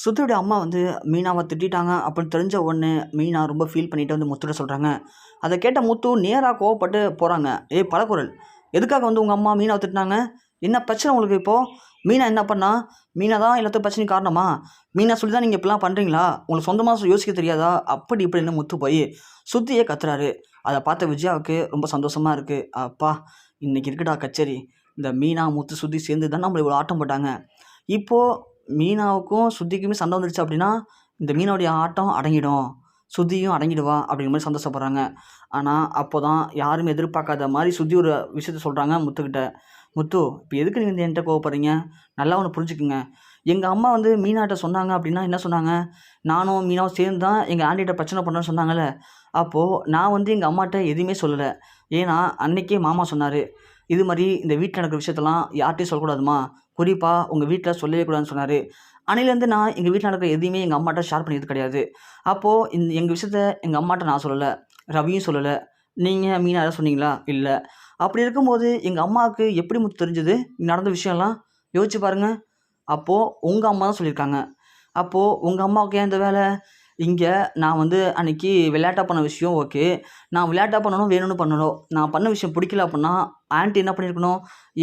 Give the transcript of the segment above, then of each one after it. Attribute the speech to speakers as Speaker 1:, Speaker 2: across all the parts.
Speaker 1: சுத்தியோட அம்மா வந்து மீனாவை திட்டிட்டாங்க அப்படின்னு தெரிஞ்ச உடனே மீனா ரொம்ப ஃபீல் பண்ணிட்டு வந்து முத்துட்ட சொல்கிறாங்க. அதை கேட்ட முத்து நேராக கோவப்பட்டு போகிறாங்க. ஏய் பலகுரல், எதுக்காக வந்து உங்கள் அம்மா மீனாவை திட்டினாங்க? என்ன பிரச்சனை உங்களுக்கு இப்போது? மீனா என்ன பண்ணா? மீனா தான் எல்லாத்துக்கும் பிரச்சனைக்கு காரணமா? மீனா சொல்லி தான் நீங்கள் இப்படிலாம் பண்ணுறீங்களா? உங்களுக்கு சொந்தமாக யோசிக்க தெரியாதா? அப்படி இப்படின்னு முத்து போய் சுத்தியே கத்துறாரு. அதை பார்த்த விஜயாவுக்கு ரொம்ப சந்தோஷமாக இருக்குது. அப்பா, இன்னைக்கு இருக்குடா கச்சேரி. இந்த மீனா முத்து சுத்தி சேர்ந்து தான் நம்மளை இவ்வளோ ஆட்டம் போட்டாங்க. இப்போது மீனாவுக்கும் சுத்திக்குமே சண்டை வந்துடுச்சு அப்படின்னா இந்த மீனாவுடைய ஆட்டம் அடங்கிடும், சுத்தியும் அடங்கிடுவா அப்படிங்கிற மாதிரி சந்தோஷப்படுறாங்க. ஆனால் அப்போ தான் யாருமே எதிர்பார்க்காத மாதிரி சுத்தி ஒரு விஷயத்த சொல்கிறாங்க முத்துக்கிட்ட. முத்து, இப்போ எதுக்கு நீங்கள் வந்து என்கிட்ட கோவப்படுறீங்க? நல்லா ஒன்று புரிஞ்சுக்குங்க. எங்கள் அம்மா வந்து மீனாட்ட சொன்னாங்க அப்படின்னா என்ன சொன்னாங்க? நானும் மீனாவும் சேர்ந்து தான் எங்கள் ஆண்டிகிட்ட பிரச்சனை பண்ணேன்னு சொன்னாங்கல்ல. அப்போது நான் வந்து எங்கள் அம்மாட்ட எதுவுமே சொல்லலை. ஏன்னா அன்னைக்கே மாமா சொன்னார், இது மாதிரி இந்த வீட்டில் நடக்கிற விஷயத்தெல்லாம் யார்கிட்டையும் சொல்லக்கூடாதுமா, குறிப்பாக உங்கள் வீட்டில் சொல்லவே கூடாதுன்னு சொன்னார். அன்னையிலேருந்து நான் எங்கள் வீட்டில் நடக்கிற எதையுமே எங்கள் அம்மாட்ட ஷேர் பண்ணியது கிடையாது. அப்போது எங்கள் விஷயத்த எங்கள் அம்மாட்ட நான் சொல்லலை, ரவியும் சொல்லலை. நீங்கள் மீனா யாராவது சொன்னீங்களா? இல்லை. அப்படி இருக்கும்போது எங்கள் அம்மாவுக்கு எப்படி முத்து தெரிஞ்சது நடந்த விஷயம்லாம்? யோசிச்சு பாருங்கள். அப்போது உங்கள் அம்மா தான் சொல்லியிருக்காங்க. அப்போது உங்கள் அம்மாவுக்கு ஏன் இந்த வேலை? இங்கே நான் வந்து அன்றைக்கி விளையாட்டாக பண்ண விஷயம் ஓகே. நான் விளையாட்டாக பண்ணணும், வேணும்னு பண்ணணும். நான் பண்ண விஷயம் பிடிக்கல அப்படின்னா ஆன்ட்டி என்ன பண்ணியிருக்கணும்?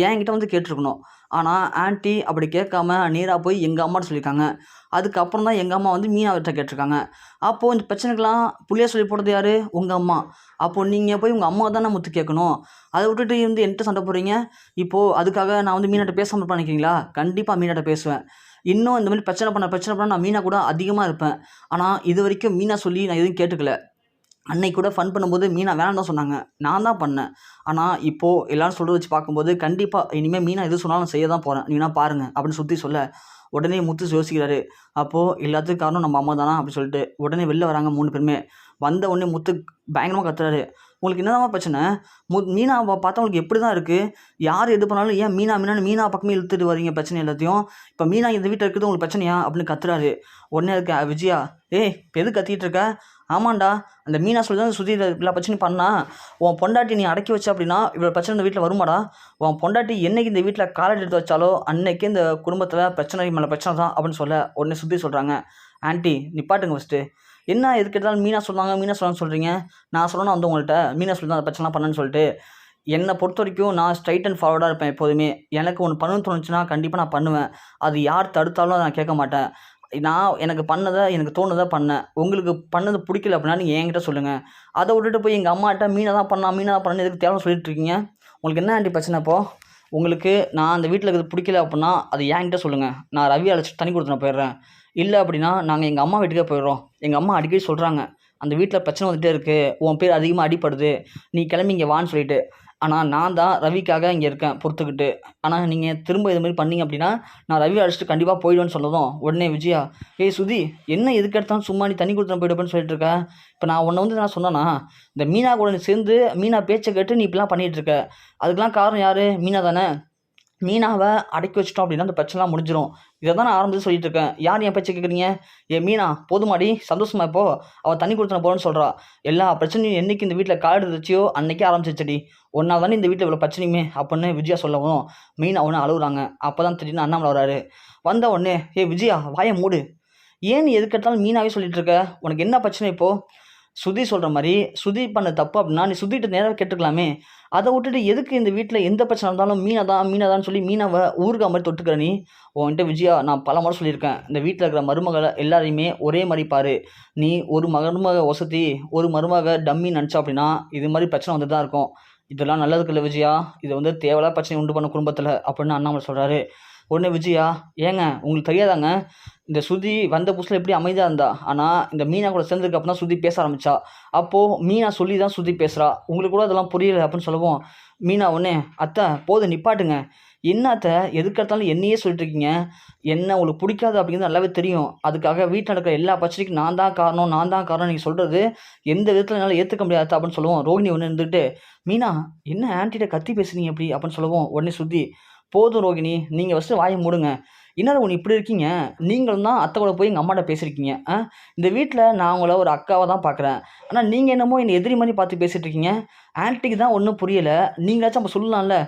Speaker 1: என்கிட்ட வந்து கேட்டிருக்கணும். ஆனால் ஆன்ட்டி அப்படி கேட்காம நேராக போய் எங்கள் அம்மாட்ட சொல்லியிருக்காங்க. அதுக்கப்புறம் தான் எங்கள் அம்மா வந்து மீனாவிட்ட கேட்டிருக்காங்க. அப்போது இந்த பிரச்சனைக்கெலாம் புள்ளியா சொல்லி போடுறது யார்? உங்கள் அம்மா. அப்போது நீங்கள் போய் உங்கள் அம்மா தானே முத்து கேட்கணும். அதை விட்டுட்டு வந்து என்கிட்ட சண்டை போடுறீங்க. இப்போது அதுக்காக நான் வந்து மீனாட்ட பேசாமல் இருப்பேன் நினைக்கிறீங்களா? கண்டிப்பாக மீனாட்ட பேசுவேன். இன்னும் இந்த மாதிரி பிரச்சனை பண்ண நான் மீனா கூட அதிகமாக இருப்பேன். ஆனால் இது வரைக்கும் மீனா சொல்லி நான் எதுவும் கேட்டுக்கல. அன்னைக்கு கூட ஃபன் பண்ணும்போது மீனா வேணாம் தான் சொன்னாங்க. நான் தான் பண்ணேன். ஆனால் இப்போது எல்லோரும் சொல்கிறத வச்சு பார்க்கும்போது கண்டிப்பாக இனிமேல் மீனா எது சொன்னாலும் நான் செய்ய தான் போகிறேன். நீ வேணா பாருங்க அப்படின்னு சுற்றி சொல்ல, உடனே முத்து யோசிக்கிறாரு. அப்போது எல்லாத்துக்கும் காரணம் நம்ம அம்மா தானா அப்படின்னு சொல்லிட்டு உடனே வெளில வராங்க 3 பேருமே. வந்த உடனே முத்து பயங்கரமாக கத்துறாரு. உங்களுக்கு என்னதாம்மா பிரச்சனை? மீனாவை பார்த்தா உங்களுக்கு எப்படி தான் இருக்குது? யார் எது பண்ணாலும் ஏன் மீனா மீனான்னு மீனா பக்கமே இழுத்துட்டு வரீங்க பிரச்சனை எல்லாத்தையும்? இப்போ மீனா இந்த வீட்டில் இருக்கிறது உங்களுக்கு பிரச்சனையா அப்படின்னு கத்துறாரு. உடனே அதுக்கு விஜயா, ஏய் இப்போ எது கத்திட்டு இருக்க? ஆமாண்டா, அந்த மீனா சொல்லி தான் சுற்றி எல்லா பிரச்சனையும் பண்ணா. உன் பொண்டாட்டி நீ அடக்கி வச்ச அப்படின்னா இவ்வளோ பிரச்சனை இந்த வீட்டில் வருமாடா? உன் பொண்டாட்டி என்னைக்கு இந்த வீட்டில் காலடி எடுத்து வச்சாலோ அன்னைக்கே இந்த குடும்பத்தில் பிரச்சனை மேலே பிரச்சனை தான் அப்படின்னு சொல்ல உடனே சுற்றி சொல்கிறாங்க. ஆன்ட்டி நிப்பாட்டுங்க ஃபஸ்ட்டு. என்ன எதுக்கு எடுத்தாலும் மீனா சொன்னாங்க மீனா சொன்னான்னு சொல்கிறீங்க? நான் சொல்லணும் வந்து உங்கள்கிட்ட மீனா சொல்லி தான் அந்த பிரச்சனைலாம் பண்ணேன்னு சொல்லிட்டு. என்னை பொறுத்த வரைக்கும் நான் ஸ்ட்ரைட் அண்ட் ஃபார்வர்டாக இருப்பேன் எப்போதுமே. எனக்கு ஒன்று பண்ணணும்னு தோணுச்சுன்னா கண்டிப்பாக நான் பண்ணுவேன். அது யார் தடுத்தாலும் அதை நான் கேட்க மாட்டேன். நான் எனக்கு பண்ணதை எனக்கு தோணுதை பண்ணேன். உங்களுக்கு பண்ணது பிடிக்கல அப்படின்னா நீங்கள் என்கிட்ட சொல்லுங்கள். அதை விட்டுட்டு போய் எங்கள் அம்மாட்ட மீனா தான் பண்ணா மீனா தான் பண்ணான்னு எதுக்கு தேவைன்னு சொல்லிட்டு இருக்கீங்க? உங்களுக்கு என்ன ஆண்டி பிரச்சனை இப்போது? உங்களுக்கு நான் அந்த வீட்டில் இருக்கிறது பிடிக்கல அப்படின்னா அது என்கிட்ட சொல்லுங்கள். நான் ரவி அழைச்சிட்டு தண்ணி கொடுத்து நான் போயிடுறேன். இல்லை அப்படின்னா நாங்கள் எங்கள் அம்மா வீட்டுக்கே போயிடுறோம். எங்கள் அம்மா அடிக்கடி சொல்கிறாங்க, அந்த வீட்டில் பிரச்சனை வந்துகிட்டே இருக்குது, உன் பேர் அதிகமாக அடிப்படுது, நீ கிளம்பி இங்கே வான்னு சொல்லிட்டு. ஆனால் நான் தான் ரவிக்காக இங்கே இருக்கேன் பொறுத்துக்கிட்டு. ஆனால் நீங்கள் திரும்ப இது மாதிரி பண்ணீங்க அப்படின்னா நான் ரவி அழைச்சிட்டு கண்டிப்பாக போயிடுவேன்னு சொன்னதும் உடனே விஜயா, ஏய் சுதி, என்ன எதுக்கு எடுத்தாலும் சும்மா நீ தண்ணி கொடுத்து போயிடுவேன்னு சொல்லிட்டு இருக்க? இப்போ நான் உன்னை வந்து நான் சொன்னேன்னா இந்த மீனா கூட நீ சேர்ந்து மீனா பேச்சை கேட்டு நீ இப்படிலாம் பண்ணிகிட்டு இருக்க. அதுக்கெலாம் காரணம் யார்? மீனா தானே. மீனாவை அடக்கி வச்சிட்டோம் அப்படின்னா அந்த பிரச்சனைலாம் முடிஞ்சிடும். இதை தான் நான் ஆரம்பித்து சொல்லிட்டு இருக்கேன். யார் என் பேச்சை கேட்குறீங்க? மீனா போதுமாடி, சந்தோஷமா இப்போ? அவள் தண்ணி கொடுத்து நான் போகிறேன்னு சொல்கிறா. எல்லா பிரச்சனையும் என்னைக்கு இந்த வீட்டில் காடு இருந்துச்சோ அன்னைக்கே ஆரம்பிச்சிச்சடி. ஒன்றா தானே இந்த வீட்டில் இவ்வளோ பிரச்சனையுமே அப்படின்னு விஜயா சொல்லவும் மீனா ஒன்று அழுகுறாங்க. அப்போ தான் திடீர்னு அண்ணாமலை வராரு. வந்த உடனே, விஜயா வாயை மூடு. ஏன் நீ எதுக்கு எடுத்தாலும் மீனாவே சொல்லிட்டு இருக்க? உனக்கு என்ன பிரச்சனை இப்போது? சுதி சொல்கிற மாதிரி சுதி பண்ண தப்பு அப்படின்னா நீ சுதிகிட்ட நேராக கேட்டுக்கலாமே. அதை விட்டுட்டு எதுக்கு இந்த வீட்டில் எந்த பிரச்சனை இருந்தாலும் மீனா தான் சொல்லி மீனாவை ஊறுகா மாதிரி தொட்டுக்கிற நீ? உன்கிட்ட விஜயா நான் பல முறை சொல்லியிருக்கேன், இந்த வீட்டில் இருக்கிற மருமகளை எல்லாரையுமே ஒரே மாதிரி பாரு. நீ ஒரு மருமக ஒசத்தி ஒரு மருமக டம்மி நினச்சா அப்படின்னா இது மாதிரி பிரச்சனை வந்து தான் இருக்கும். இதெல்லாம் நல்லதுக்கு இல்லை விஜயா. இது வந்து தேவையில்லாத பிரச்சனை உண்டு பண்ண குடும்பத்தில் அப்படின்னு அண்ணாமலை சொல்கிறாரு. உடனே விஜயா, ஏங்க உங்களுக்கு தெரியாதாங்க, இந்த சுதி வந்த புதுசில் எப்படி அமைதியாக இருந்தா, ஆனால் இந்த மீனா கூட சேர்ந்ததுக்கு அப்புறம் தான் சுதி பேச ஆரம்பித்தா. அப்போது மீனா சொல்லி தான் சுதி பேசுகிறா. உங்களுக்கு கூட அதெல்லாம் புரியலை அப்படின்னு சொல்லவும் மீனா உடனே, அத்தை போதும் நிப்பாட்டுங்க. என்ன அத்தை எதுக்கெடுத்தாலும் என்னையே சொல்லிட்டு இருக்கீங்க? என்ன உங்களுக்கு பிடிக்காது அப்படிங்கிறது நல்லாவே தெரியும். அதுக்காக வீட்டில் நடக்கிற எல்லா பிரச்சனைக்கும் நான் தான் காரணம் நீங்கள் சொல்கிறது எந்த விதத்தில் என்னால் ஏற்றுக்க முடியாது அப்படின்னு சொல்லுவோம். ரோஹிணி ஒன்று இருந்துட்டு, மீனா என்ன ஆன்ட்டிகிட்ட கத்தி பேசுறீங்க அப்படி அப்படின்னு சொல்லவும் உடனே சுத்தி, போதும் ரோகிணி, நீங்கள் ஃபஸ்ட்டு வாயை மூடுங்க. என்னடா ஒன்று இப்படி இருக்கீங்க? நீங்களும் தான் அத்தை கூட போய் எங்கள் அம்மாட்ட பேசியிருக்கீங்க. இந்த வீட்டில் நான் உங்களை ஒரு அக்காவை தான் பார்க்குறேன். ஆனால் நீங்கள் என்னமோ என்னை எதிரி மாதிரி பார்த்து பேசிகிட்டு இருக்கீங்க. ஆன்ட்டிக்கு தான் ஒன்றும் புரியலை. நீங்களாச்சும் அப்போ சொல்லலாம்ல.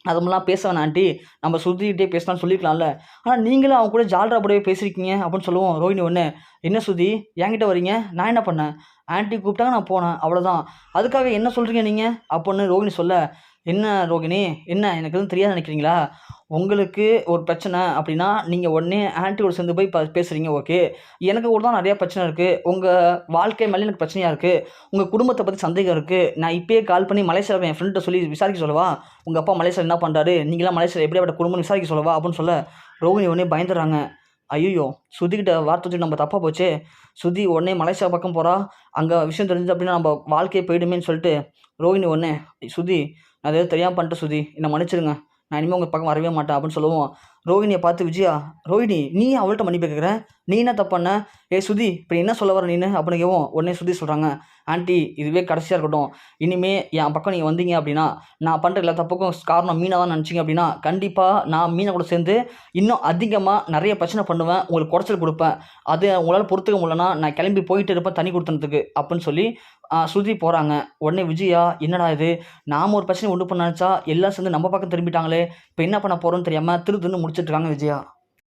Speaker 1: அதுமெல்லாம் பேச வேணாம் ஆண்டி. நம்ம சுத்திக்கிட்டே பேசலாம்னு சொல்லியிருக்கலாம்ல. ஆனா நீங்களும் அவங்க கூட ஜால்ரா போடவே பேசியிருக்கீங்க அப்படின்னு சொல்லவும், ரோகிணி உடனே, "என்ன சுதி என்கிட்ட வரீங்க? நான் என்ன பண்ணேன்? ஆன்ட்டி கூப்பிட்டாங்க நான் போனேன். அவ்வளோதான். அதுக்காக என்ன சொல்றீங்க நீங்க?" அப்படின்னு ரோகிணி சொல்ல, "என்ன ரோகிணி? என்ன எனக்கு எதுவும் தெரியாதுன்னு நினைக்கிறீங்களா? உங்களுக்கு ஒரு பிரச்சனை அப்படின்னா, நீங்க உடனே ஆன்ட்டியோட சேர்ந்து போய் பேசுறீங்க ஓகே. எனக்கு கூட தான் நெறைய பிரச்சனை இருக்கு. உங்க வாழ்க்கை மேல எனக்கு பிரச்சனையா இருக்கு. உங்க குடும்பத்த பத்தி சந்தேகம் இருக்கு. நான் இப்பயே கால் பண்ணி மலேசியால என் ஃப்ரெண்ட்ட சொல்லி விசாரிக்க சொல்லவா? உங்க அப்பா மலேசியால என்ன பண்றாரு? நீங்கலாம் மலேசியால எப்படியாப்பட்ட குடும்பம்னு விசாரிக்க சொல்லவா?" அப்படின்னு சொல்ல, ரோகிணி உடனே பயந்துடுறாங்க. ஐய்யயோ! ஸ்ருதிகிட்ட வார்த்தை வச்சுட்டு நம்ம தப்பா போச்சே! ஸ்ருதி உடனே மலேசியா பக்கம் போறா. அங்க விஷயம் தெரிஞ்சது அப்படின்னா நம்ம வாழ்க்கையே போயிடுமேன்னு சொல்லிட்டு, ரோகிணி உடனே, "ஸ்ருதி நான் ஏதோ தெரியாம பண்ணிட்டேன் ஸ்ருதி. என்ன மன்னிச்சிடுங்க. நான் இனிமே உங்க பக்கம் வரவே மாட்டேன்." அப்படின்னு சொல்லவும், ரோகிணிய பார்த்து விஜயா, "ரோகிணி நீ ஏன் அவள்ட்ட மன்னிப்பு கேட்குற? நீ என்ன தப்பு பண்ண? ஏய் ஸ்ருதி இப்ப என்ன சொல்ல வர நீனு?" அப்படின்னு கேட்கவும், உடனே ஸ்ருதி சொல்றாங்க, "ஆன்ட்டி இதுவே கடைசியா இருக்கட்டும். இனிமே என் பக்கம் நீங்க வந்தீங்க அப்படின்னா, நான் பண்ற எல்லா தப்புக்கும் காரணம் மீனா தான் நினச்சீங்க அப்படின்னா, கண்டிப்பா நான் மீனா கூட சேர்ந்து இன்னும் அதிகமா நெறைய பிரச்சனை பண்ணுவேன். உங்களுக்கு குடைச்சல் குடுப்பேன். அது உங்களால பொறுத்துக்க முடியலன்னா, நான் கிளம்பி போயிட்டு இருப்பேன் தண்ணி குடுத்தனத்துக்கு." அப்படின்னு சொல்லி ஸ்ருதி போறாங்க. உடனே விஜயா, "என்னடா இது? நாம ஒரு பிரச்சனைய உண்டு பண்ண நெனச்சா, எல்லாம் சேர்ந்து நம்ம பக்கம் திரும்பிட்டாங்களே! இப்ப என்ன பண்ண போறோம்ன்னு தெரியாம திரு திருன்னு முழிச்சுட்டு இருக்காங்க விஜயா.